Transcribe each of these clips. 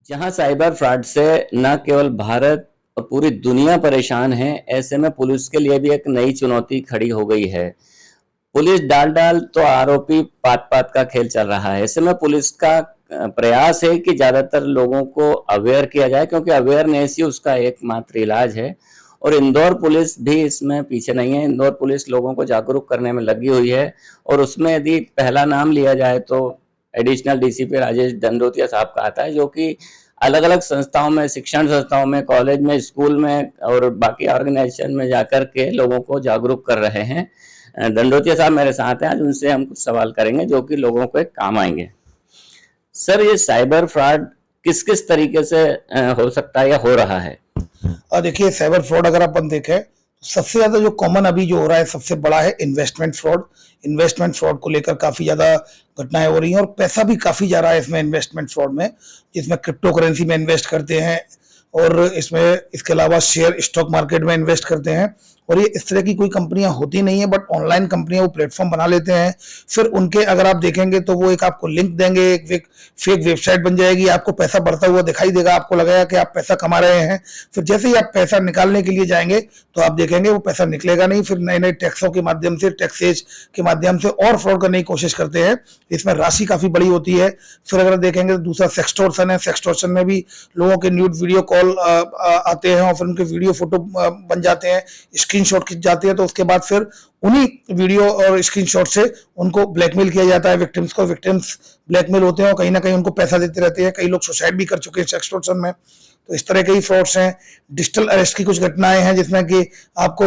जहां cyber fraud से न केवल भारत और पूरी दुनिया परेशान है, ऐसे में पुलिस के लिए भी एक नई चुनौती खड़ी हो गई है। पुलिस डाल डाल तो आरोपी पात पात का खेल चल रहा है। ऐसे में पुलिस का प्रयास है कि ज्यादातर लोगों को अवेयर किया जाए, क्योंकि अवेयरनेस ही उसका एकमात्र इलाज है। और इंदौर पुलिस भी इसमें पीछे नहीं है। इंदौर पुलिस लोगों को जागरूक करने में लगी हुई है। और उसमें यदि पहला नाम लिया जाए तो एडिशनल डीसीपी राजेश दंडोतिया साहब का आता है, जो कि अलग अलग संस्थाओं में, शिक्षण संस्थाओं में, कॉलेज में, स्कूल में और बाकी ऑर्गेनाइजेशन में जाकर के लोगों को जागरूक कर रहे हैं। दंडोतिया साहब मेरे साथ हैं, आज उनसे हम कुछ सवाल करेंगे जो कि लोगों को एक काम आएंगे। सर, ये साइबर फ्रॉड किस किस तरीके से हो सकता है या हो रहा है? और देखिए, साइबर फ्रॉड अगर अपन देखें तो सबसे ज्यादा जो कॉमन अभी जो हो रहा है, सबसे बड़ा है इन्वेस्टमेंट फ्रॉड। इन्वेस्टमेंट फ्रॉड को लेकर काफी ज्यादा घटनाएं हो रही हैं और पैसा भी काफी जा रहा है इसमें, इन्वेस्टमेंट फ्रॉड में, जिसमें क्रिप्टो करेंसी में इन्वेस्ट करते हैं और इसमें इसके अलावा शेयर स्टॉक मार्केट में इन्वेस्ट करते हैं। और ये इस तरह की कोई कंपनियां होती नहीं है, बट ऑनलाइन कंपनियां वो प्लेटफॉर्म बना लेते हैं। फिर उनके अगर आप देखेंगे तो वो एक आपको लिंक देंगे, एक फेक वेबसाइट बन जाएगी, आपको पैसा बढ़ता हुआ दिखाई देगा, आपको लगेगा कि आप पैसा कमा रहे हैं। फिर जैसे ही आप पैसा निकालने के लिए जाएंगे तो आप देखेंगे वो पैसा निकलेगा नहीं। फिर नए नए टैक्सों के माध्यम से, टैक्सेज के माध्यम से और फ्रॉड करने की कोशिश करते हैं। इसमें राशि काफी बड़ी होती है। फिर अगर देखेंगे तो दूसरा सेक्सटोर्शन है। सेक्सटोर्शन में भी लोगों के न्यूड वीडियो कॉल आते हैं और फिर उनके वीडियो फोटो बन जाते हैं, स्क्रीनशॉट खिंच जाते हैं। तो उसके बाद फिर उन्हीं वीडियो और स्क्रीनशॉट से उनको ब्लैकमेल किया जाता है, विक्टिम्स को। विक्टिम्स ब्लैकमेल होते हैं और कहीं ना कहीं उनको पैसा देते रहते हैं। कई लोग सुसाइड भी कर चुके हैं सेक्सटोर्शन में। तो इस तरह के ही फ्रॉड्स हैं। डिजिटल अरेस्ट की कुछ घटनाएं हैं जिसमें कि आपको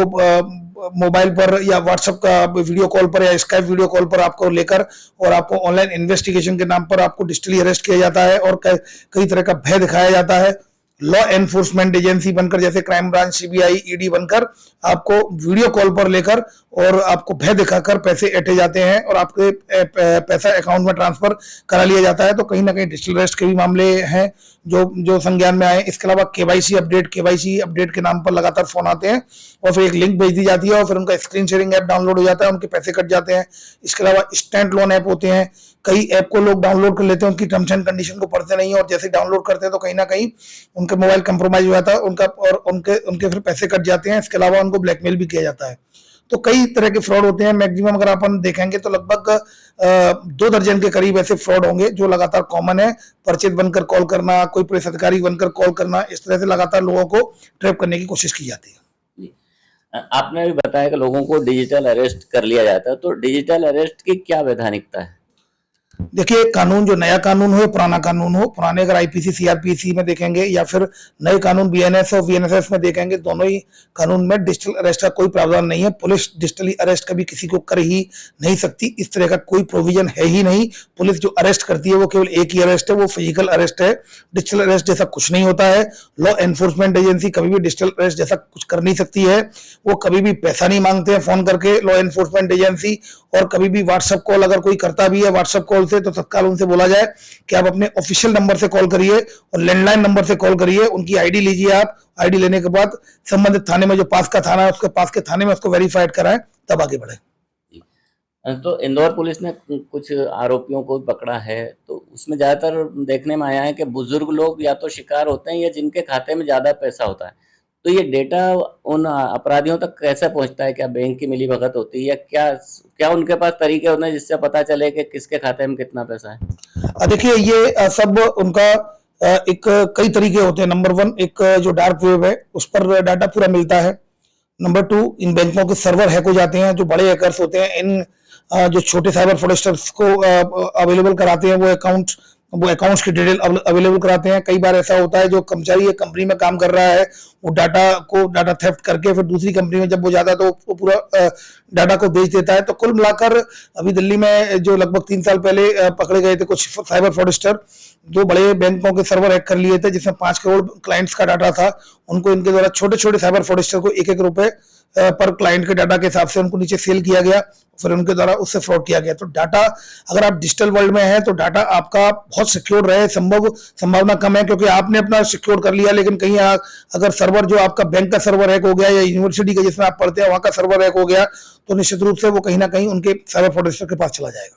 मोबाइल पर या व्हाट्सएप का वीडियो कॉल पर या स्काइप वीडियो कॉल पर आपको लेकर और आपको ऑनलाइन इन्वेस्टिगेशन के नाम पर आपको डिजिटली अरेस्ट किया जाता है और कई तरह का भय दिखाया जाता है। लॉ एनफोर्समेंट एजेंसी बनकर, जैसे क्राइम ब्रांच, सीबीआई, ईडी बनकर आपको वीडियो कॉल पर लेकर और आपको भय दिखाकर पैसे ऐंठे जाते हैं और आपके पैसा अकाउंट में ट्रांसफर करा लिया जाता है। तो कहीं ना कहीं डिजिटल अरेस्ट के भी मामले हैं जो जो संज्ञान में आए। इसके अलावा केवाईसी अपडेट के नाम पर लगातार फोन आते हैं और फिर एक लिंक भेज दी जाती है और फिर उनका स्क्रीन शेयरिंग ऐप डाउनलोड हो जाता है, उनके पैसे कट जाते हैं। इसके अलावा स्टैंड लोन ऐप होते हैं। कई ऐप को लोग डाउनलोड कर लेते हैं, उनकी टर्म्स एंड कंडीशन को पढ़ते नहीं है और जैसे डाउनलोड करते हैं तो कहीं ना कहीं उनका मोबाइल कंप्रोमाइज हो जाता है उनका, और उनके फिर पैसे कट जाते हैं। इसके अलावा उनको ब्लैकमेल भी किया जाता है। तो कई तरह के फ्रॉड होते हैं। मैक्सिमम अगर अपन देखेंगे तो लगभग 2 दर्जन के करीब ऐसे फ्रॉड होंगे जो लगातार कॉमन है। परिचित बनकर कॉल करना, कोई पुलिस अधिकारी बनकर कॉल करना, इस तरह से लगातार लोगों को ट्रैप करने की कोशिश की जाती है। आपने भी बताया कि लोगों को डिजिटल अरेस्ट कर लिया जाता है, तो डिजिटल अरेस्ट की क्या वैधानिकता है? देखिए, कानून जो नया कानून हो, पुराना कानून हो, पुराने अगर आईपीसी सीआरपीसी में देखेंगे या फिर नए कानून बीएनएस और वीएनएसएस में देखेंगे, दोनों ही कानून में डिजिटल अरेस्ट का कोई प्रावधान नहीं है। पुलिस डिजिटली अरेस्ट कभी किसी को कर ही नहीं सकती, इस तरह का कोई प्रोविजन है ही नहीं। पुलिस जो अरेस्ट करती है वो केवल एक ही अरेस्ट है, वो फिजिकल अरेस्ट है। डिजिटल अरेस्ट जैसा कुछ नहीं होता है। लॉ एनफोर्समेंट एजेंसी कभी भी डिजिटल अरेस्ट जैसा कुछ कर नहीं सकती है। वो कभी भी पैसा नहीं मांगते हैं फोन करके, लॉ एनफोर्समेंट एजेंसी। और कभी भी व्हाट्सएप कॉल अगर कोई करता भी है व्हाट्सएप कॉल से, तो तत्काल उनसे बोला जाए कि आप अपने ऑफिशियल नंबर से कॉल करिए और लैंडलाइन नंबर से कॉल करिए। उनकी आईडी लीजिए आप। आईडी लेने के बाद संबंधित थाने में, जो पास का थाना है उसके पास के थाने में उसको वेरीफाइड कराएं, तब आगे बढ़े। तो इंदौर पुलिस ने कुछ आरोपियों को पकड़ा है, तो उसमें ज्यादातर देखने में आया है कि बुजुर्ग लोग या तो शिकार होते हैं या जिनके खाते में ज्यादा पैसा होता है। तो ये डेटा उन अपराधियों तक कैसे पहुंचता है? क्या बैंक की मिलीभगत होती है या क्या क्या उनके पास तरीके होते हैं जिससे पता चले कि किसके खाते में कितना पैसा है? देखिए, ये सब उनका एक कई तरीके होते हैं। नंबर 1, एक जो डार्क वेब है उस पर डाटा पूरा मिलता है। नंबर 2, इन बैंकों के सर्वर हैक हो जाते हैं। जो बड़े हैकर्स होते हैं इन जो छोटे साइबर फ्रॉडस्टर्स को अवेलेबल कराते हैं, वो अकाउंट्स की डिटेल अवेलेबल कराते हैं। कई बार ऐसा होता है जो कर्मचारी एक कंपनी में काम कर रहा है, वो डाटा थेफ्ट करके फिर दूसरी कंपनी में जब वो जाता है तो वो पूरा डाटा को बेच देता है। तो कुल मिलाकर अभी दिल्ली में जो लगभग 3 साल पहले पकड़े गए थे कुछ साइबर फ्रॉडस्टर, 2 बड़े बैंकों के सर्वर हैक कर लिए थे जिसमें 5 करोड़ क्लाइंट्स का डाटा था। उनको इनके द्वारा छोटे छोटे साइबर फ्रॉडस्टर को 1-1 रुपए पर क्लाइंट के डाटा के हिसाब से उनको नीचे सेल किया गया, फिर उनके द्वारा उससे फ्रॉड किया गया। तो डाटा, अगर आप डिजिटल वर्ल्ड में हैं तो डाटा आपका बहुत सिक्योर रहे संभावना कम है, क्योंकि आपने अपना सिक्योर कर लिया, लेकिन कहीं अगर सर्वर जो आपका बैंक का सर्वर हैक हो गया या यूनिवर्सिटी का जिसमें आप पढ़ते हैं वहां का सर्वर हैक हो गया, तो निश्चित रूप से वो कहीं ना कहीं उनके साइबर फ्रॉडस्टर के पास चला जाएगा।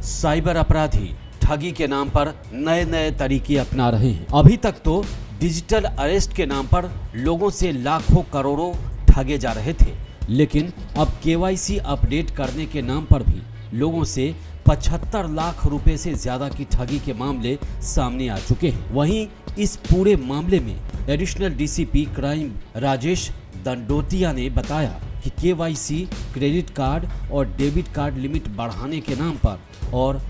साइबर अपराधी ठगी के नाम पर नए नए तरीके अपना रहे हैं। अभी तक तो डिजिटल अरेस्ट के नाम पर लोगों से लाखों करोड़ों ठगे जा रहे थे, लेकिन अब केवाईसी अपडेट करने के नाम पर भी लोगों से 75 लाख रुपए से ज्यादा की ठगी के मामले सामने आ चुके हैं। वहीं इस पूरे मामले में additional DCP crime Rajesh Dandotiya ने बताया कि केवाईसी, क्रेडिट कार्ड और डेबिट कार्ड लिमिट बढ़ाने के नाम पर और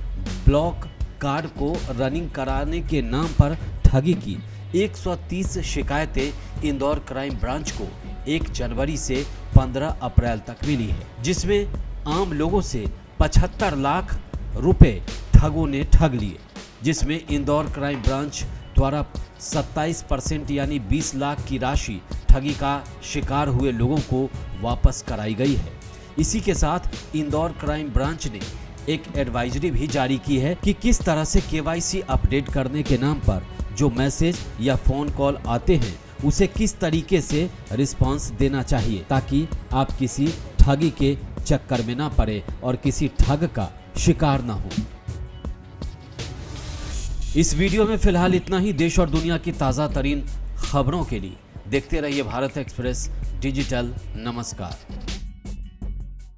ब्लॉक कार्ड को रनिंग कराने के नाम पर ठगी की 130 शिकायतें इंदौर क्राइम ब्रांच को 1 जनवरी से 15 अप्रैल तक मिली है, जिसमें आम लोगों से 75 लाख रुपए ठगों ने ठग लिए, जिसमें इंदौर क्राइम ब्रांच द्वारा 27% यानी 20 लाख की राशि ठगी का शिकार हुए लोगों को वापस कराई गई है। इसी के साथ इंदौर क्राइम ब्रांच ने एक एडवाइजरी भी जारी की है कि किस तरह से केवाईसी अपडेट करने के नाम पर जो मैसेज या फोन कॉल आते हैं उसे किस तरीके से रिस्पांस देना चाहिए, ताकि आप किसी ठगी के चक्कर में ना पड़े और किसी ठग का शिकार ना हो। इस वीडियो में फिलहाल इतना ही। देश और दुनिया की ताज़ा तरीन खबरों के लिए देखते रहिए भारत एक्सप्रेस डिजिटल। नमस्कार।